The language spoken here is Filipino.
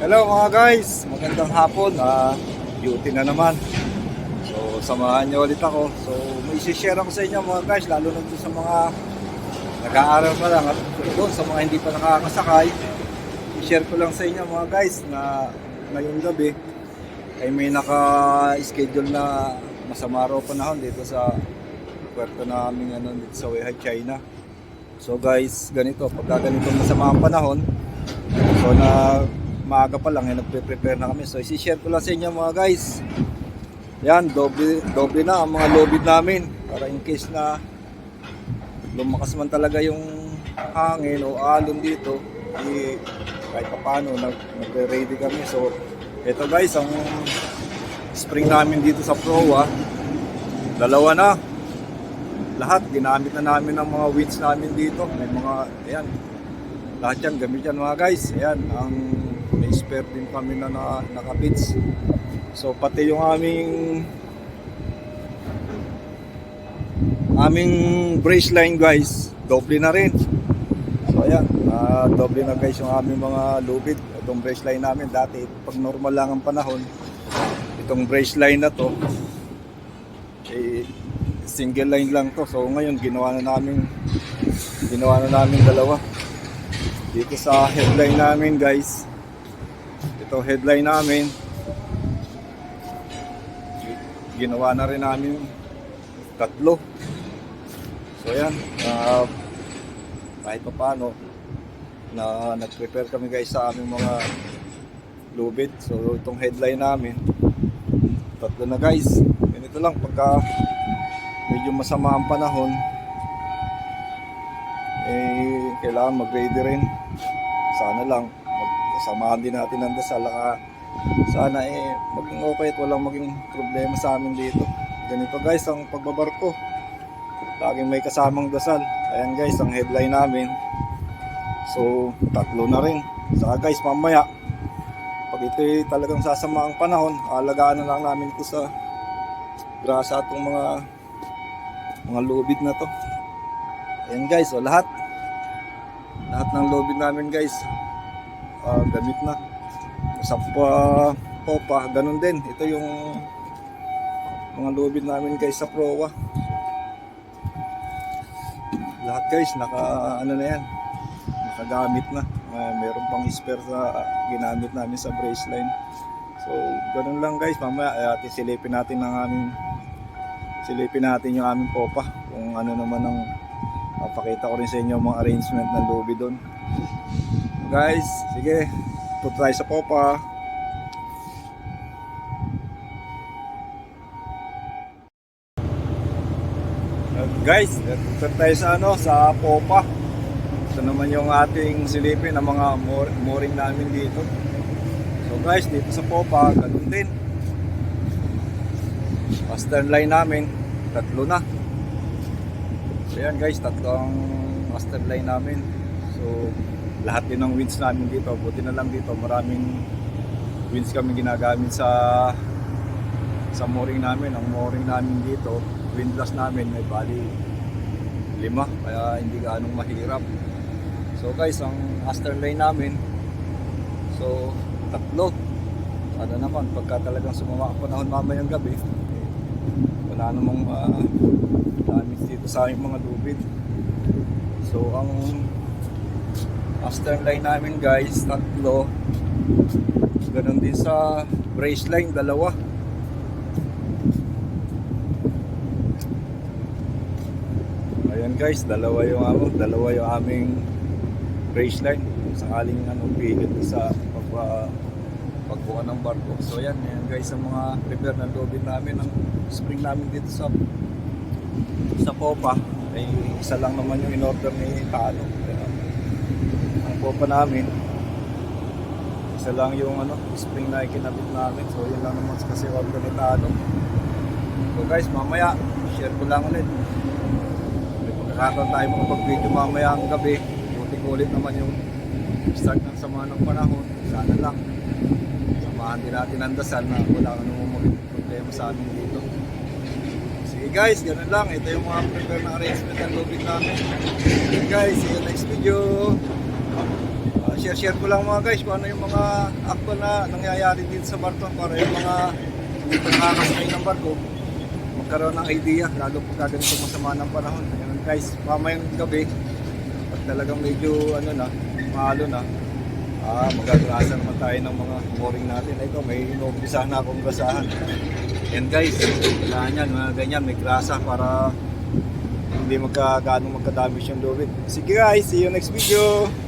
Hello mga guys, magandang hapon. Duty na naman. So samahan niyo ulit ako. So may share ako sa inyo mga guys, lalo na sa mga nag-aaral pa lang at doon sa mga hindi pa nakakasakay. I-share ko lang sa inyo mga guys na ngayong gabi ay may naka-schedule na masama raw panahon dito sa puerto namin dito sa Weihai, China. So guys, ganito, pagka ganito masama ang panahon, so na maaga pa lang, nagpe-prepare na kami. So isi-share ko lang sa inyo mga guys. Yan, doble na ang mga lobid namin para in case na lumakas man talaga yung hangin o alon dito, kahit pa paano nagre-ready kami. So ito guys, ang spring namin dito sa Proa, dalawa na. Lahat ginamit na namin ng mga winch namin dito. May mga, ayan, lahat yan gamit yan mga guys. Ayan, ang may spare din kami na naka-bits. So pati yung aming brace line guys, doble na rin. So ayan, doble na guys yung aming mga lubid. Itong brace line namin dati, pag normal lang ang panahon, itong brace line na to single line lang to. So ngayon ginawa na namin dalawa dito sa headline namin guys. Ito headline namin, ginawa na rin namin tatlo. So yan, kahit pa paano na nag-prepare kami guys sa aming mga lubid. So itong headline namin tatlo na guys. Ganito lang, pagka medyo masama ang panahon, kailangan mag-ready rin. Sana lang samahan din natin ng dasal, sana maging okay at walang maging problema sa amin dito. Ganito guys ang pagbabarko, laging may kasamang dasal. Ayan guys ang headline namin. So tatlo na rin. Saka guys, mamaya pag ito'y talagang sasama ang panahon, alagaan na lang namin ito sa grasa itong mga lubid na to. Ayan guys, so lahat ng lubid namin guys, gamit na. Sa popa, ganun din. Ito yung mga lubid namin guys sa Proa. Lahat guys, nakagamit na. Meron pang spare sa ginamit namin sa brace line. So, ganun lang guys. Mamaya silipin natin yung aming popa. Kung ano naman ang papakita ko rin sa inyo mga arrangement ng lubid doon. Guys, sige, punta tayo sa popa. Guys, punta tayo sa popa. Ito naman yung ating silipin ng mga mooring namin dito. So guys, dito sa popa, ganun din. Master line namin, tatlo na. So yan guys, tatlong master line namin. So lahat din ng winch namin dito, buti na lang dito maraming winch kami ginagamit sa mooring namin. Ang mooring namin dito, windlass namin may bali 5, kaya hindi gaanong mahirap. So guys, ang master line namin, so tatlo. Sana naman pagka talagang sumama ang panahon mamayang gabi, wala namang damage dito sa aming mga lubid. So ang master line namin guys, tatlo. Ganon din sa brace line, dalawa. Ayan guys, dalawa yung aming brace line. Sakaling pigil sa pagbuka ng barko. So yan guys, ang mga prepare na lubid namin, ang spring namin dito sa popa ay isa lang naman yung in-order ni Talo. Ang popa namin, isa lang yung spring na ikinabit namin. So yun lang naman kasi order ni Talo. So guys, mamaya share ko lang ulit. May pagkakataon tayo makapag-video mamaya ang gabi. Ulit naman yung start ng sama ng panahon. Sana lang samahan din natin ang dasal na wala namang maging problema sa amin dito. Sige guys, ganun lang. Ito yung mga prepare na arrangement ng lubid namin. Okay guys, see you next video. share ko lang mga guys kung ano yung mga actual na nangyayari dito sa Barton para yung mga hindi pa nakakasakay ng barko magkaroon ng idea lalo pagka ganito masama ng panahon. Ganun guys, mamayang gabi pag talagang medyo ano na, mahalo na, magagrasa naman tayo ng mga mooring natin. Ito, may inumpisahan na akong grasahan. Yan guys, kailangan yan, mga ganyan, may grasa para hindi ganong magka-damage yung lubid. Sige guys, see you next video!